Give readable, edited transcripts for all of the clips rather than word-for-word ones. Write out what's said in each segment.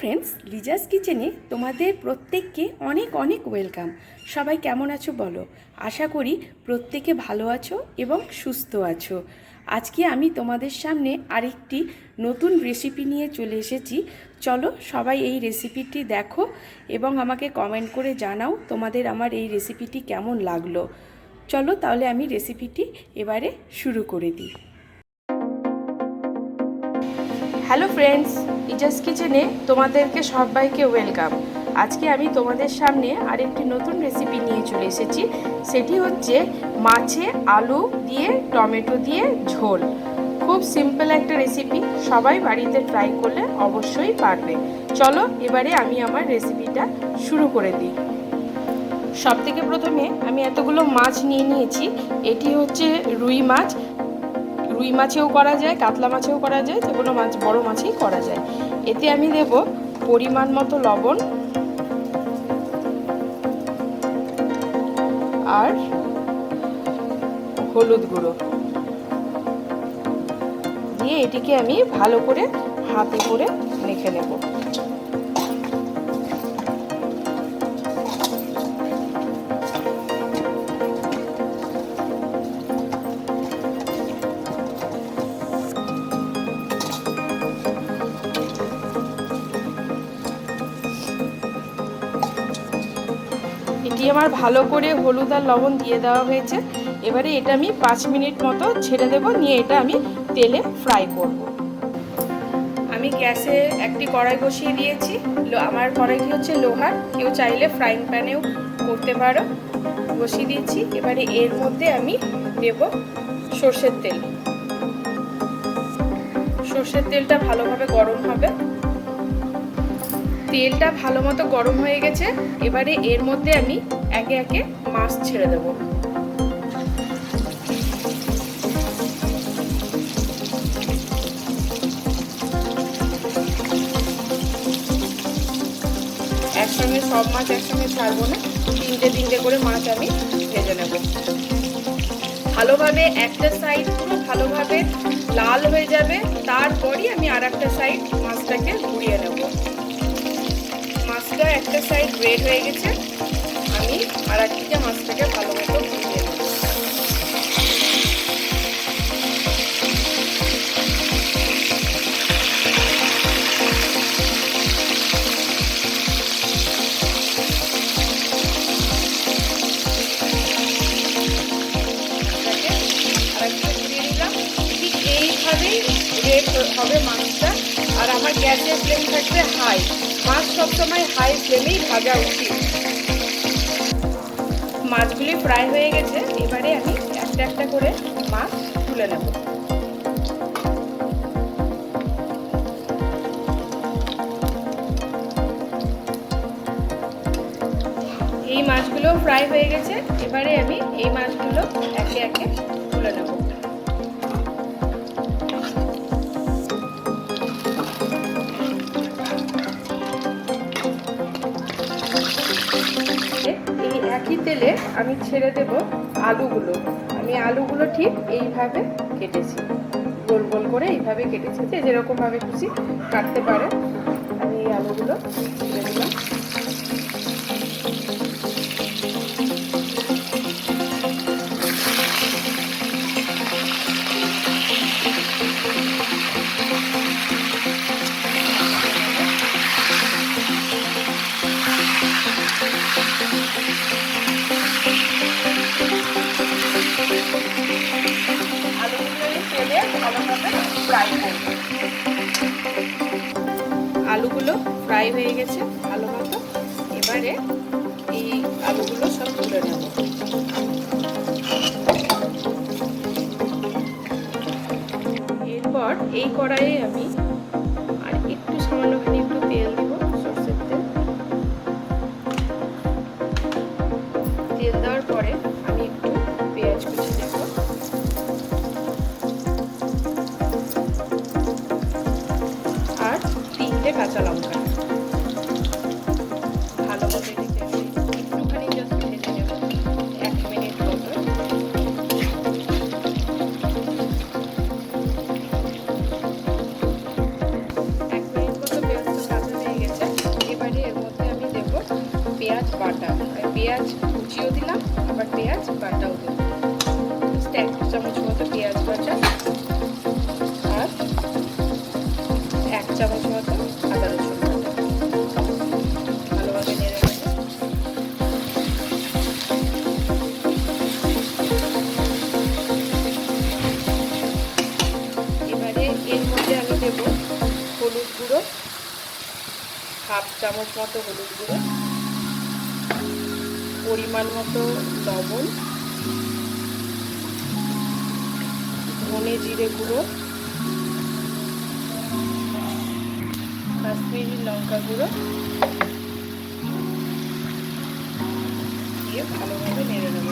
Friends, Liza's কিচেনে তোমাদের প্রত্যেককে অনেক অনেক ওয়েলকাম। সবাই কেমন আছো বলো? আশা করি প্রত্যেকে ভালো আছো এবং সুস্থ আছো। আজকে আমি তোমাদের সামনে আরেকটি নতুন রেসিপি নিয়ে চলে এসেছি। চলো সবাই এই রেসিপিটি দেখো এবং আমাকে কমেন্ট করে জানাও তোমাদের আমার এই রেসিপিটি কেমন লাগলো। চলো তাহলে আমি রেসিপিটি এবারে শুরু করে দিই। হ্যালো ফ্রেন্ডস, লিজা'স কিচেনে তোমাদেরকে সবাইকে ওয়েলকাম। আজকে আমি তোমাদের সামনে আরেকটি নতুন রেসিপি নিয়ে চলে এসেছি। সেটি হচ্ছে মাছে আলু দিয়ে টমেটো দিয়ে ঝোল। খুব সিম্পল একটা রেসিপি, সবাই বাড়িতে ট্রাই করলে অবশ্যই পারবে। চলো এবারে আমি আমার রেসিপিটা শুরু করে দিই। সবথেকে প্রথমে আমি এতগুলো মাছ নিয়ে নিয়েছি। এটি হচ্ছে রুই মাছ। রুই মাছেও করা যায়, কাতলা মাছেও করা যায়, যে কোনো মাছ, বড় মাছেই করা যায়। এতে আমি দেব পরিমাণ মতো লবণ আর হলুদ গুঁড়ো দিয়ে এটিকে আমি ভালো করে হাতে করে মেখে নেব। এটি আমার ভালো করে হলুদ আর লবণ দিয়ে দেওয়া হয়েছে। এবারে এটা আমি 5 মিনিট মতো ছেড়ে দেব, নিয়ে এটা আমি তেলে ফ্রাই করব। আমি গ্যাসে একটি কড়াই বসিয়ে দিয়েছি। আমার কড়াইটি হচ্ছে লোহার, কেউ চাইলে ফ্রাইং প্যানেও করতে পারো। বসিয়ে দিয়েছি। এবারে এর মধ্যে আমি দেব সর্ষের তেল। সর্ষের তেলটা ভালোভাবে গরম হবে। তেলটা ভালো মতো গরম হয়ে গেছে। এবারে এর মধ্যে আমি একে একে মাছ ছেড়ে দেব। একসঙ্গে সব মাছ একসঙ্গে ছাড়বো না, তিনটে তিনটে করে মাছ আমি ভেজে নেব। ভালোভাবে একটা সাইড পুরো ভালোভাবে লাল হয়ে যাবে, তারপরই আমি আর একটা সাইড মাছটাকে ঘুরিয়ে নেব। মাছটা একটা সাইড রেড হয়ে গেছে, আমি আর একদিকে মাছটাকে ভালো মতো ঘুরিয়ে নেব। ঠিক এইভাবেই রেড হবে মাছটা। আর আমার গ্যাসের ফ্লেম থাকবে হাই। মাছ সবসময় হাই ফ্লেমেই ভাজা উচিত। মাছগুলি ফ্রাই হয়ে গেছে। এবারে আমি একটা একটা করে মাছ তুলে নেব। এই মাছগুলো ফ্রাই হয়ে গেছে। এবারে আমি এই মাছগুলো একে একে তুলে নেব। এই একই তেলে আমি ছেড়ে দেব আলুগুলো। আমি আলুগুলো ঠিক এইভাবে কেটেছি, গোল গোল করে এইভাবে কেটেছি, যে যেরকম ভাবে খুশি কাটতে পারে। আমি এই আলুগুলো ছেড়ে দিলাম। আলুগুলো ফ্রাই হয়ে গেছে ভালো মতো। এবারে এই আলুগুলো সব তুলে নেব। এরপর এই কড়াইয়ে আমি আর একটু সামান্যখানি একটু তেল দিব, সরষের তেল। তেল দেওয়ার পরে আমি একটু পেঁয়াজ কুচি দেব, আর 3টে কাঁচা লঙ্কা। ভালো মতো এটাকে আমি একটুখানি জাস্ট ভেজে নেব, 1 মিনিট মতো। পেঁয়াজ কুচিও দিলাম, আবার পেঁয়াজ বাটাও দিলাম। 1 চামচ মতো পেঁয়াজ বাটা আর 1 চামচ মতো আদা রসুন বাটা ভালোভাবে নেড়ে নেব। এবারে এর মধ্যে আমি দেব হলুদ গুঁড়ো, 1/2 চামচ মতো হলুদ গুঁড়ো, পরিমাণ মতো লবণ, ধনে জিরে গুঁড়ো, কাশ্মীরি লঙ্কা গুঁড়ো দিয়ে ভালোভাবে নেড়ে নেব।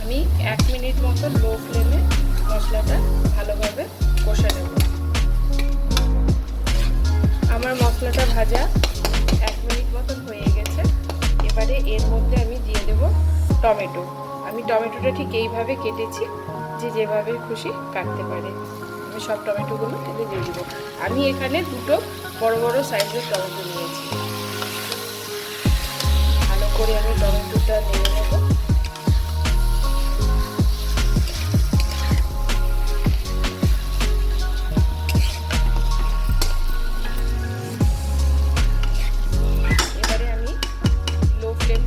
আমি 1 মিনিট মতো লো ফ্লেমে মশলাটা ভালোভাবে কষে নেব। আমার মশলাটা ভাজা 1 মিনিট মতন হয়ে গেছে। এবারে এর মধ্যে আমি দিয়ে দেব টমেটো। আমি টমেটোটা ঠিক এইভাবে কেটেছি, যে যেভাবে খুশি কাটতে পারে। আমি সব টমেটোগুলো ঢেলে দিয়ে দেবো। আমি এখানে 2টো বড় বড় সাইজের টমেটো নিয়েছি। ভালো করে আমি টমেটোটা নেড়ে নেব।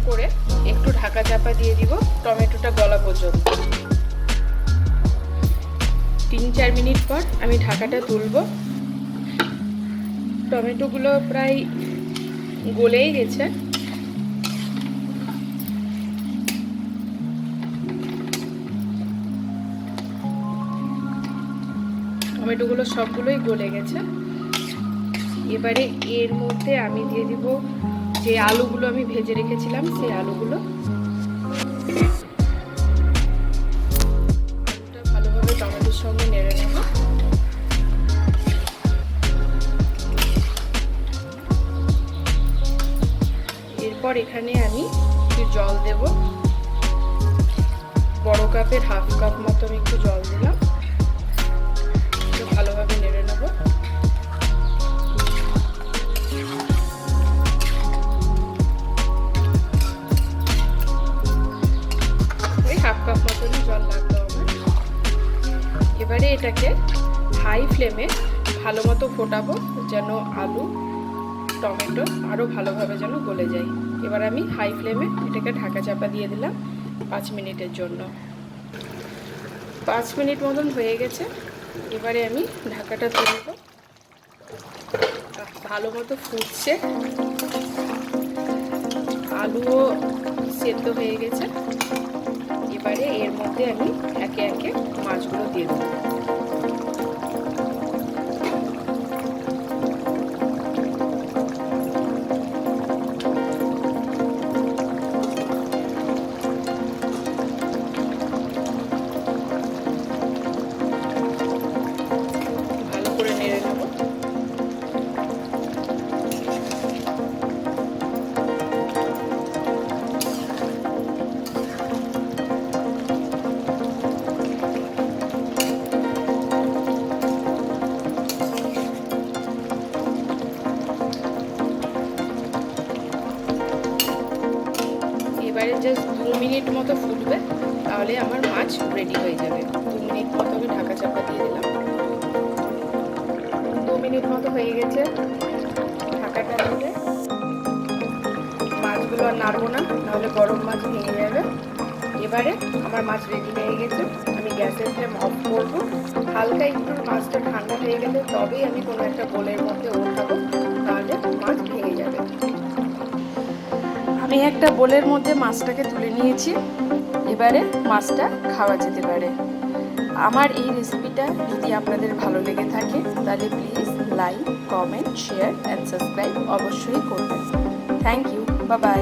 করে একটু ঢাকা চাপা দিয়ে দিব টমেটোটা গলা পর্যন্ত। 3-4 মিনিট পর আমি ঢাকাটা তুলব। টমেটোগুলো প্রায় গলেই গেছে। টমেটোগুলো সবগুলোই গলে গেছে। এবারে এর মধ্যে আমি দিয়ে দিব যে আলুগুলো আমি ভেজে রেখেছিলাম, সেই আলুগুলো। আলুটা ভালোভাবে টমেটোর সঙ্গে নেড়ে নেব। এরপর এখানে আমি একটু জল দেব। বড় কাপের 1/2 কাপ মতো আমি একটু জল দিলাম। ভালোভাবে নেড়ে নেব। ওই 1/2 কাপ মতনই জল লাগলো আমার। এবারে এটাকে হাই ফ্লেমে ভালো মতো ফোটাবো, যেন আলু টমেটো আরও ভালোভাবে যেন গলে যায়। এবার আমি হাই ফ্লেমে এটাকে ঢাকা চাপা দিয়ে দিলাম 5 মিনিটের জন্য। 5 মিনিট মতন হয়ে গেছে। এবারে আমি ঢাকাটা তুলব। ভালো মতো ফুটছে, আলুও সেদ্ধ হয়ে গেছে। এবারে এর মধ্যে আমি একে একে মাছগুলো দিয়ে দেবো। ভালো করে নেড়ে নেব। এবারে জাস্ট 2 মিনিট মতো ফুটবে, তাহলে আমার মাছ রেডি হয়ে যাবে। 2 মিনিট মতো আমি ঢাকা চাপা দিয়ে দিলাম। 2 মিনিট মতো হয়ে গেছে। ঢাকাটা তুলে মাছগুলো আর নাড়বো না, নাহলে গরম মাছ ভেঙে যাবে। এবারে আমার মাছ রেডি হয়ে গেছে। আমি গ্যাসের ফ্লেম অফ করবো। হালকা একটু মাছটা ঠান্ডা হয়ে গেলে তবেই আমি কোনো একটা বোলের মধ্যে ওঠাবো, তাহলে মাছ ভেঙে যাবে। আমি একটা বোলের মধ্যে মাছটাকে তুলে নিয়েছি। এবারে মাছটা খাওয়া যেতে পারে। আমার এই রেসিপিটা যদি আপনাদের ভালো লেগে থাকে, তাহলে please like, comment, share and subscribe অবশ্যই করবেন। Thank you, bye by.